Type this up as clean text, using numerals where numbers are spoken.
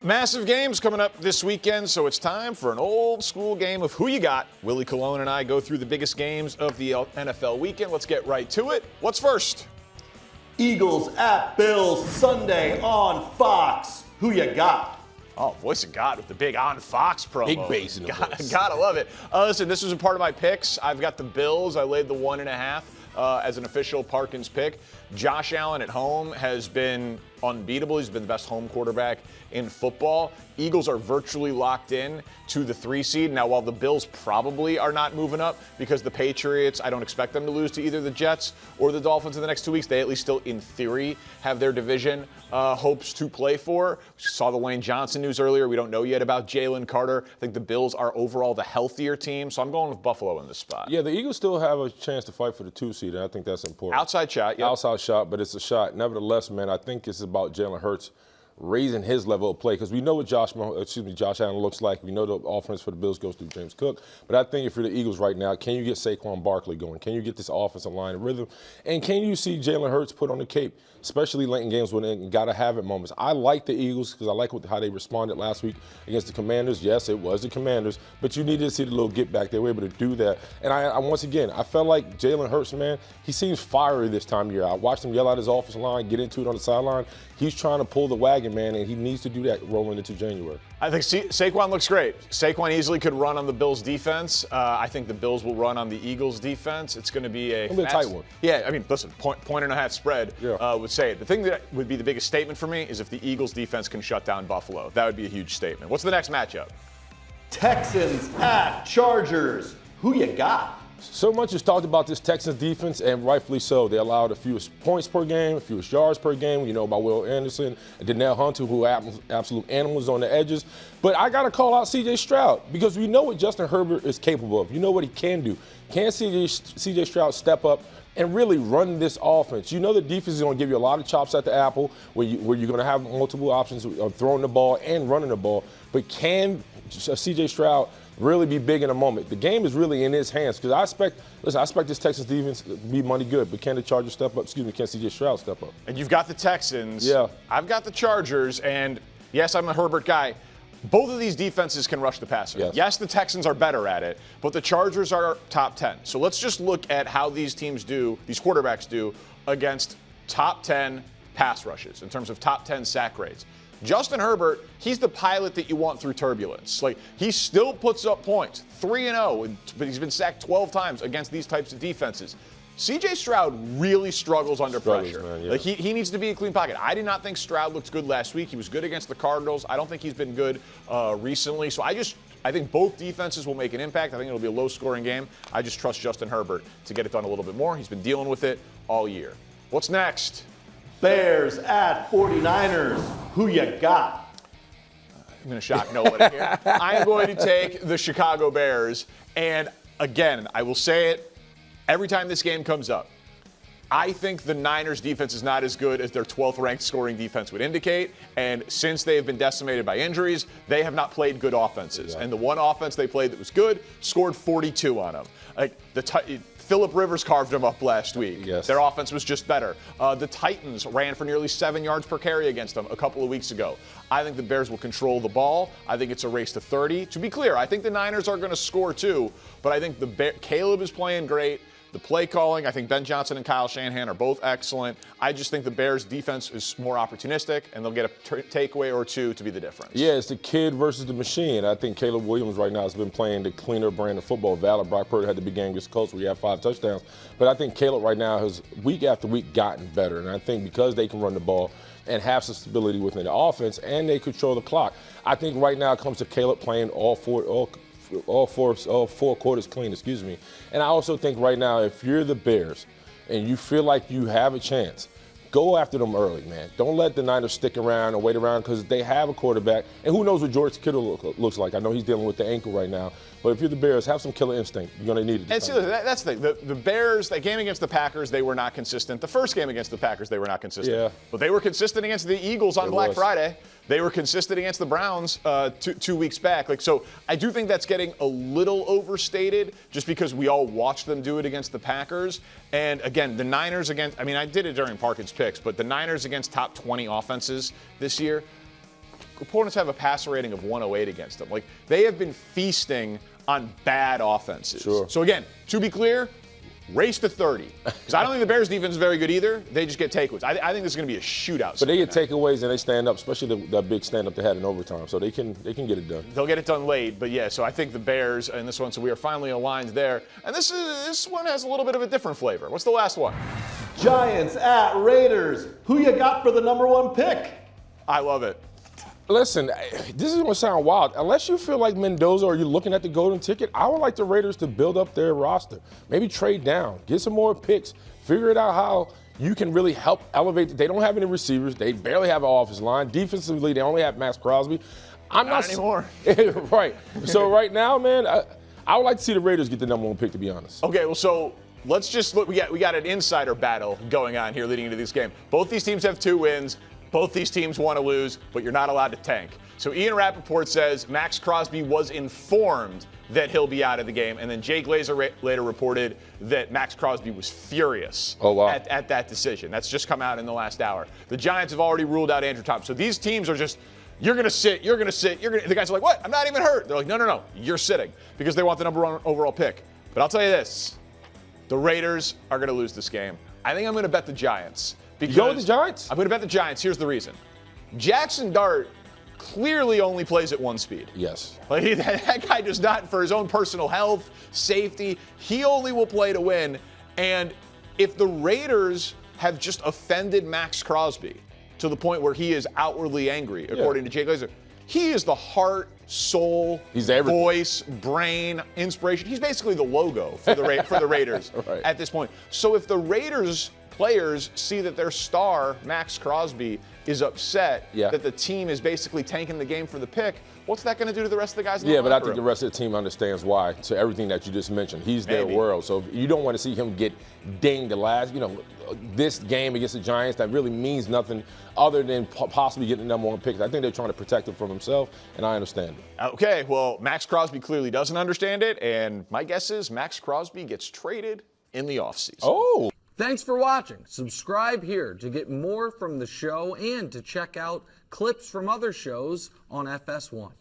Massive games coming up this weekend, so it's time for an old school game of Who You Got. Willie Colon and I go through the biggest games of the NFL weekend. Let's get right to it. What's first? Eagles at Bills Sunday on Fox. Who you got? Oh, voice of God with the big on Fox promo. Big bass in the voice. Gotta love it. Listen, this was a part of my picks. I've got the Bills. I laid the 1.5 as an official Parkins pick. Josh Allen at home has been unbeatable. He's been the best home quarterback in football. Eagles are virtually locked in to the 3 seed. Now, while the Bills probably are not moving up because the Patriots, I don't expect them to lose to either the Jets or the Dolphins in the next 2 weeks. They at least still, in theory, have their division hopes to play for. We saw the Lane Johnson news earlier. We don't know yet about Jalen Carter. I think the Bills are overall the healthier team, so I'm going with Buffalo in this spot. Yeah, the Eagles still have a chance to fight for the 2 seed, and I think that's important. Outside shot, yeah. Outside shot, but it's a shot. Nevertheless, man, I think it's about Jalen Hurts raising his level of play, because we know what Josh Allen looks like. We know the offense for the Bills goes through James Cook. But I think if you're the Eagles right now, can you get Saquon Barkley going? Can you get this offensive line in rhythm? And can you see Jalen Hurts put on the cape, especially late in games when they got to have it moments? I like the Eagles because I like how they responded last week against the Commanders. Yes, it was the Commanders, but you needed to see the little get back. They were able to do that. And I once again, I felt like Jalen Hurts, man, he seems fiery this time of year. I watched him yell out his offensive line, get into it on the sideline. He's trying to pull the wagon, man, and he needs to do that rolling into January. I think Saquon looks great. Saquon easily could run on the Bills' defense. I think the Bills will run on the Eagles' defense. It's going to be a tight one. Yeah, I mean, listen, point and a half spread would say it. The thing that would be the biggest statement for me is if the Eagles' defense can shut down Buffalo. That would be a huge statement. What's the next matchup? Texans at Chargers. Who you got? So much is talked about this Texans defense, and rightfully so. They allowed the fewest points per game, the fewest yards per game. You know about Will Anderson and Danielle Hunter, who are absolute animals on the edges. But I got to call out C.J. Stroud, because we know what Justin Herbert is capable of. You know what he can do. Can C.J. Stroud step up and really run this offense? You know the defense is going to give you a lot of chops at the apple, where you're going to have multiple options of throwing the ball and running the ball. But can C.J. Stroud really be big in a moment? The game is really in his hands, because I expect this Texans defense to be money good, but can the Chargers step up? Can C.J. Stroud step up? And you've got the Texans. Yeah. I've got the Chargers, and yes, I'm a Herbert guy. Both of these defenses can rush the passer. Yes, the Texans are better at it, but the Chargers are top 10. So let's just look at how these quarterbacks do against top 10 pass rushes in terms of top 10 sack rates. Justin Herbert, he's the pilot that you want through turbulence. Like, he still puts up points, 3-0, but he's been sacked 12 times against these types of defenses. C.J. Stroud really struggles under pressure. Man, yeah. Like, he needs to be a clean pocket. I did not think Stroud looked good last week. He was good against the Cardinals. I don't think he's been good recently. So I think both defenses will make an impact. I think it'll be a low-scoring game. I just trust Justin Herbert to get it done a little bit more. He's been dealing with it all year. What's next? Bears at 49ers. Who you got? I'm going to shock no one here. I am going to take the Chicago Bears. And again, I will say it every time this game comes up. I think the Niners defense is not as good as their 12th ranked scoring defense would indicate. And since they have been decimated by injuries, they have not played good offenses. And the one offense they played that was good scored 42 on them. Like Phillip Rivers carved them up last week. Yes. Their offense was just better. The Titans ran for nearly 7 yards per carry against them a couple of weeks ago. I think the Bears will control the ball. I think it's a race to 30. To be clear, I think the Niners are going to score too, but I think Caleb is playing great. The play calling, I think Ben Johnson and Kyle Shanahan are both excellent. I just think the Bears' defense is more opportunistic, and they'll get a takeaway or two to be the difference. Yeah, it's the kid versus the machine. I think Caleb Williams right now has been playing the cleaner brand of football. Brock Purdy had the big game against the Colts where he had 5 touchdowns. But I think Caleb right now has, week after week, gotten better. And I think because they can run the ball and have some stability within the offense, and they control the clock, I think right now it comes to Caleb playing all four quarters clean, And I also think right now, if you're the Bears and you feel like you have a chance, go after them early, man. Don't let the Niners stick around and wait around, because they have a quarterback. And who knows what George Kittle looks like. I know he's dealing with the ankle right now. But if you're the Bears, have some killer instinct. You're going to need it. And see, that's the thing. The Bears, that game against the Packers, they were not consistent. The first game against the Packers, they were not consistent. Yeah. But they were consistent against the Eagles on Black Friday. They were consistent against the Browns 2 weeks back. So I do think that's getting a little overstated, just because we all watched them do it against the Packers. And again, the Niners I did it during Parkins picks, but the Niners against top 20 offenses this year, opponents have a passer rating of 108 against them. Like, they have been feasting on bad offenses. Sure. So again, to be clear, race to 30. Because I don't think the Bears defense is very good either. They just get takeaways. I think this is going to be a shootout. But they get takeaways and they stand up, especially the big stand up they had in overtime. So they can get it done. They'll get it done late, but yeah. So I think the Bears in this one. So we are finally aligned there. And this one has a little bit of a different flavor. What's the last one? Giants at Raiders. Who you got for the #1 pick? I love it. Listen, this is going to sound wild. Unless you feel like Mendoza or you're looking at the golden ticket, I would like the Raiders to build up their roster. Maybe trade down, get some more picks, figure it out how you can really help elevate. They don't have any receivers. They barely have an offensive line. Defensively, they only have Max Crosby. Not anymore. Right. So right now, man, I would like to see the Raiders get the #1 pick, to be honest. Okay, well, so let's just look. We got an insider battle going on here leading into this game. Both these teams have 2 wins. Both these teams want to lose, but you're not allowed to tank. So Ian Rappaport says Max Crosby was informed that he'll be out of the game, and then Jay Glazer later reported that Max Crosby was furious at that decision. That's just come out in the last hour. The Giants have already ruled out Andrew Thompson. So these teams are just, you're going to sit, you're going to sit, you're going to. The guys are like, what? I'm not even hurt. They're like, no, you're sitting because they want the #1 overall pick. But I'll tell you this, the Raiders are going to lose this game. I think I'm going to bet the Giants. You go with the Giants? I'm going to bet the Giants. Here's the reason. Jackson Dart clearly only plays at 1 speed. Yes. Like, that guy does not, for his own personal health, safety, he only will play to win. And if the Raiders have just offended Max Crosby to the point where he is outwardly angry, according to Jay Glazer, he is the heart, soul, voice, brain, inspiration. He's basically the logo for the Raiders right. at this point. So if the Raiders players see that their star, Max Crosby, is upset that the team is basically tanking the game for the pick, what's that going to do to the rest of the guys in the but I think the rest of the team understands why. So everything that you just mentioned, he's their world. So you don't want to see him get dinged the last, this game against the Giants that really means nothing other than possibly getting the #1 pick. I think they're trying to protect him from himself, and I understand it. Okay, well, Max Crosby clearly doesn't understand it, and my guess is Max Crosby gets traded in the offseason. Oh. Thanks for watching. Subscribe here to get more from the show and to check out clips from other shows on FS1.